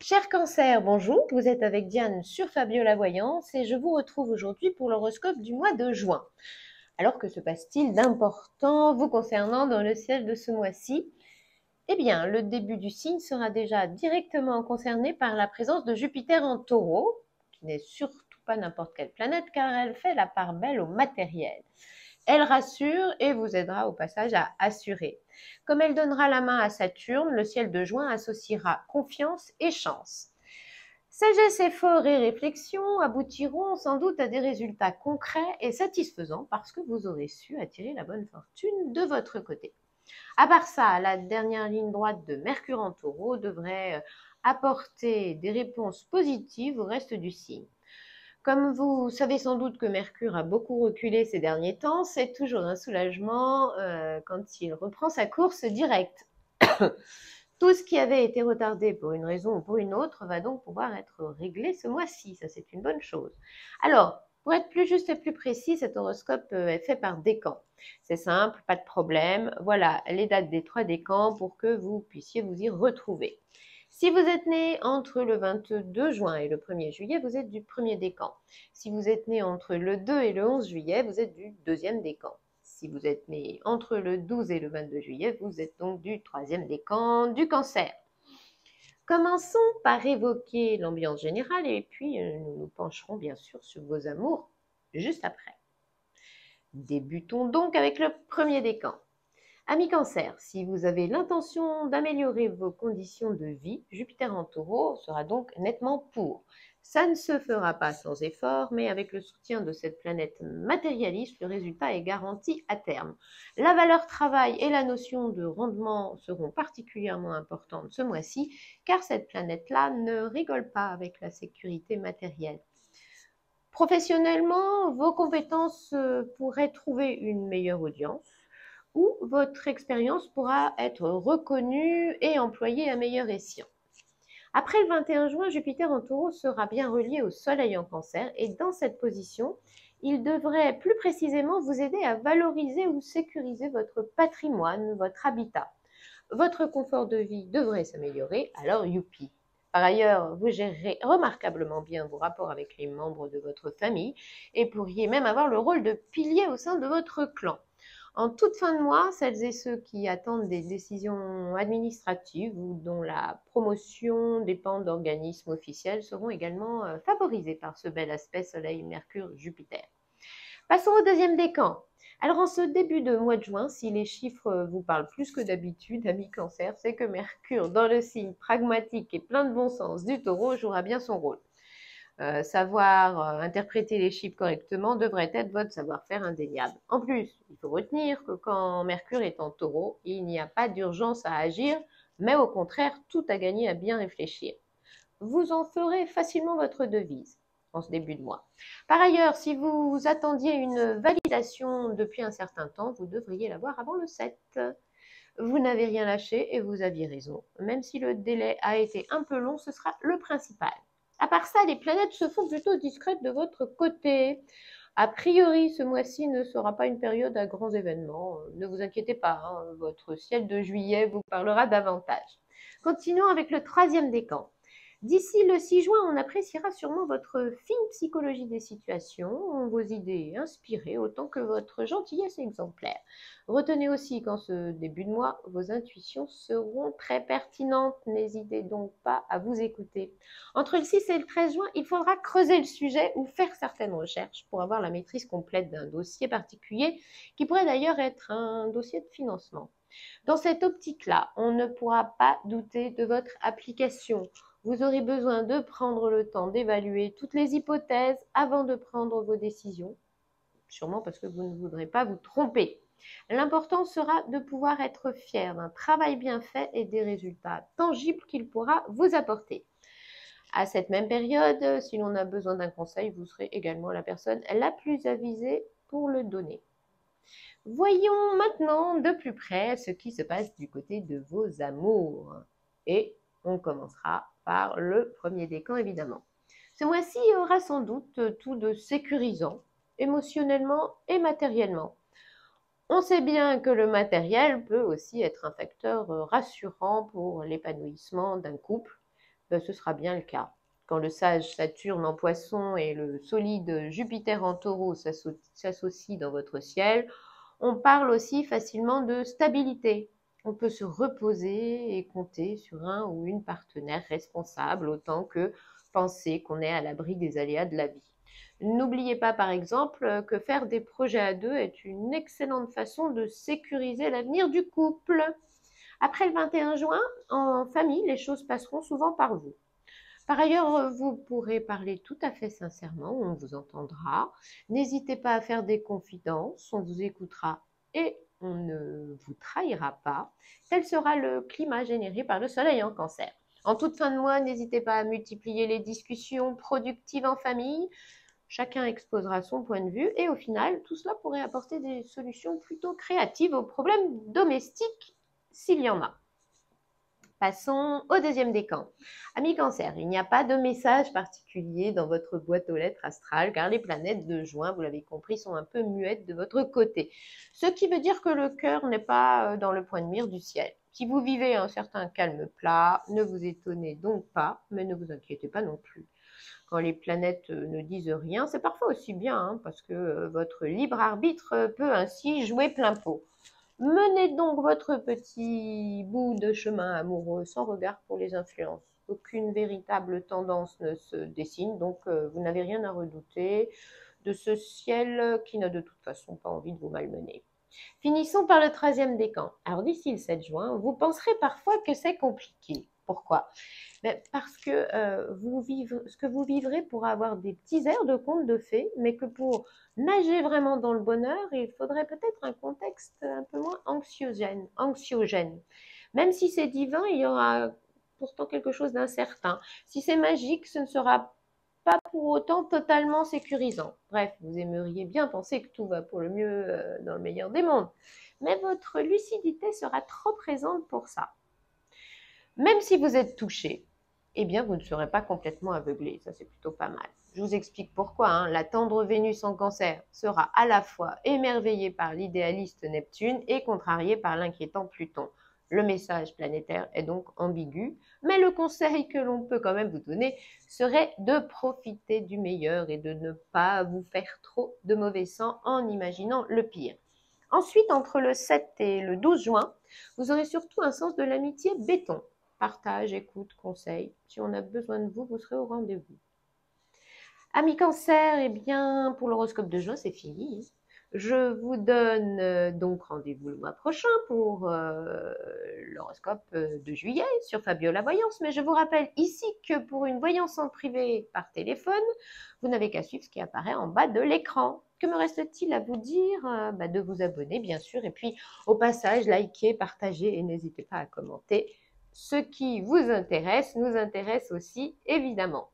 Cher Cancer, bonjour, vous êtes avec Diane sur Fabiola Voyance et je vous retrouve aujourd'hui pour l'horoscope du mois de juin. Alors que se passe-t-il d'important vous concernant dans le ciel de ce mois-ci? Eh bien, le début du signe sera déjà directement concerné par la présence de Jupiter en Taureau, qui n'est surtout pas n'importe quelle planète car elle fait la part belle au matériel. Elle rassure et vous aidera au passage à assurer. Comme elle donnera la main à Saturne, le ciel de juin associera confiance et chance. Sagesse, effort et réflexion aboutiront sans doute à des résultats concrets et satisfaisants parce que vous aurez su attirer la bonne fortune de votre côté. À part ça, la dernière ligne droite de Mercure en Taureau devrait apporter des réponses positives au reste du signe. Comme vous savez sans doute que Mercure a beaucoup reculé ces derniers temps, c'est toujours un soulagement quand il reprend sa course directe. Tout ce qui avait été retardé pour une raison ou pour une autre va donc pouvoir être réglé ce mois-ci. Ça, c'est une bonne chose. Alors, pour être plus juste et plus précis, cet horoscope est fait par décan. C'est simple, pas de problème. Voilà les dates des 3 décans pour que vous puissiez vous y retrouver. Si vous êtes né entre le 22 juin et le 1er juillet, vous êtes du premier décan. Si vous êtes né entre le 2 et le 11 juillet, vous êtes du deuxième décan. Si vous êtes né entre le 12 et le 22 juillet, vous êtes donc du troisième décan du Cancer. Commençons par évoquer l'ambiance générale et puis nous nous pencherons bien sûr sur vos amours juste après. Débutons donc avec le premier décan. Amis Cancer, si vous avez l'intention d'améliorer vos conditions de vie, Jupiter en Taureau sera donc nettement pour. Ça ne se fera pas sans effort, mais avec le soutien de cette planète matérialiste, le résultat est garanti à terme. La valeur travail et la notion de rendement seront particulièrement importantes ce mois-ci, car cette planète-là ne rigole pas avec la sécurité matérielle. Professionnellement, vos compétences pourraient trouver une meilleure audience, où votre expérience pourra être reconnue et employée à meilleur escient. Après le 21 juin, Jupiter en Taureau sera bien relié au Soleil en Cancer et dans cette position, il devrait plus précisément vous aider à valoriser ou sécuriser votre patrimoine, votre habitat. Votre confort de vie devrait s'améliorer, alors youpi. Par ailleurs, vous gérerez remarquablement bien vos rapports avec les membres de votre famille et pourriez même avoir le rôle de pilier au sein de votre clan. En toute fin de mois, celles et ceux qui attendent des décisions administratives ou dont la promotion dépend d'organismes officiels seront également favorisés par ce bel aspect Soleil-Mercure-Jupiter. Passons au deuxième décan. Alors en ce début de mois de juin, si les chiffres vous parlent plus que d'habitude, amis Cancer, c'est que Mercure, dans le signe pragmatique et plein de bon sens du Taureau, jouera bien son rôle. Savoir interpréter les chiffres correctement devrait être votre savoir-faire indéniable. En plus, il faut retenir que quand Mercure est en Taureau, il n'y a pas d'urgence à agir, mais au contraire, tout à gagner à bien réfléchir. Vous en ferez facilement votre devise en ce début de mois. Par ailleurs, si vous attendiez une validation depuis un certain temps, vous devriez l'avoir avant le 7. Vous n'avez rien lâché et vous aviez raison. Même si le délai a été un peu long, ce sera le principal. À part ça, les planètes se font plutôt discrètes de votre côté. A priori, ce mois-ci ne sera pas une période à grands événements. Ne vous inquiétez pas, hein, votre ciel de juillet vous parlera davantage. Continuons avec le troisième décan. D'ici le 6 juin, on appréciera sûrement votre fine psychologie des situations, vos idées inspirées autant que votre gentillesse exemplaire. Retenez aussi qu'en ce début de mois, vos intuitions seront très pertinentes. N'hésitez donc pas à vous écouter. Entre le 6 et le 13 juin, il faudra creuser le sujet ou faire certaines recherches pour avoir la maîtrise complète d'un dossier particulier, qui pourrait d'ailleurs être un dossier de financement. Dans cette optique-là, on ne pourra pas douter de votre application. Vous aurez besoin de prendre le temps d'évaluer toutes les hypothèses avant de prendre vos décisions, sûrement parce que vous ne voudrez pas vous tromper. L'important sera de pouvoir être fier d'un travail bien fait et des résultats tangibles qu'il pourra vous apporter. À cette même période, si l'on a besoin d'un conseil, vous serez également la personne la plus avisée pour le donner. Voyons maintenant de plus près ce qui se passe du côté de vos amours. Et on commencera par le premier décan, évidemment. Ce mois-ci aura sans doute tout de sécurisant, émotionnellement et matériellement. On sait bien que le matériel peut aussi être un facteur rassurant pour l'épanouissement d'un couple, ce sera bien le cas. Quand le sage Saturne en Poisson et le solide Jupiter en Taureau s'associent dans votre ciel, on parle aussi facilement de stabilité. On peut se reposer et compter sur un ou une partenaire responsable autant que penser qu'on est à l'abri des aléas de la vie. N'oubliez pas par exemple que faire des projets à deux est une excellente façon de sécuriser l'avenir du couple. Après le 21 juin, en famille, les choses passeront souvent par vous. Par ailleurs, vous pourrez parler tout à fait sincèrement, on vous entendra. N'hésitez pas à faire des confidences, on vous écoutera et on ne vous trahira pas. Tel sera le climat généré par le soleil en cancer. En toute fin de mois, n'hésitez pas à multiplier les discussions productives en famille. Chacun exposera son point de vue et au final, tout cela pourrait apporter des solutions plutôt créatives aux problèmes domestiques s'il y en a. Passons au deuxième décan. Amis Cancer, il n'y a pas de message particulier dans votre boîte aux lettres astrale car les planètes de juin, vous l'avez compris, sont un peu muettes de votre côté. Ce qui veut dire que le cœur n'est pas dans le point de mire du ciel. Si vous vivez un certain calme plat, ne vous étonnez donc pas, mais ne vous inquiétez pas non plus. Quand les planètes ne disent rien, c'est parfois aussi bien parce que votre libre arbitre peut ainsi jouer plein pot. Menez donc votre petit bout de chemin amoureux sans regard pour les influences. Aucune véritable tendance ne se dessine, donc vous n'avez rien à redouter de ce ciel qui n'a de toute façon pas envie de vous malmener. Finissons par le 13e décan. Alors d'ici le 7 juin, vous penserez parfois que c'est compliqué. Pourquoi? Parce que ce que vous vivrez pourra avoir des petits airs de contes de fées, mais que pour nager vraiment dans le bonheur, il faudrait peut-être un contexte un peu moins anxiogène. Même si c'est divin, il y aura pourtant quelque chose d'incertain. Si c'est magique, ce ne sera pas pour autant totalement sécurisant. Bref, vous aimeriez bien penser que tout va pour le mieux dans le meilleur des mondes, mais votre lucidité sera trop présente pour ça. Même si vous êtes touché, eh bien, vous ne serez pas complètement aveuglé. Ça, c'est plutôt pas mal. Je vous explique pourquoi. La tendre Vénus en Cancer sera à la fois émerveillée par l'idéaliste Neptune et contrariée par l'inquiétant Pluton. Le message planétaire est donc ambigu, mais le conseil que l'on peut quand même vous donner serait de profiter du meilleur et de ne pas vous faire trop de mauvais sang en imaginant le pire. Ensuite, entre le 7 et le 12 juin, vous aurez surtout un sens de l'amitié béton. Partage, écoute, conseil. Si on a besoin de vous, vous serez au rendez-vous. Amis Cancer, eh bien, pour l'horoscope de juin, c'est fini. Je vous donne donc rendez-vous le mois prochain pour l'horoscope de juillet sur Fabio la Voyance. Mais je vous rappelle ici que pour une voyance en privé par téléphone, vous n'avez qu'à suivre ce qui apparaît en bas de l'écran. Que me reste-t-il à vous dire? De vous abonner, bien sûr. Et puis, au passage, likez, partagez et n'hésitez pas à commenter. Ce qui vous intéresse nous intéresse aussi, évidemment.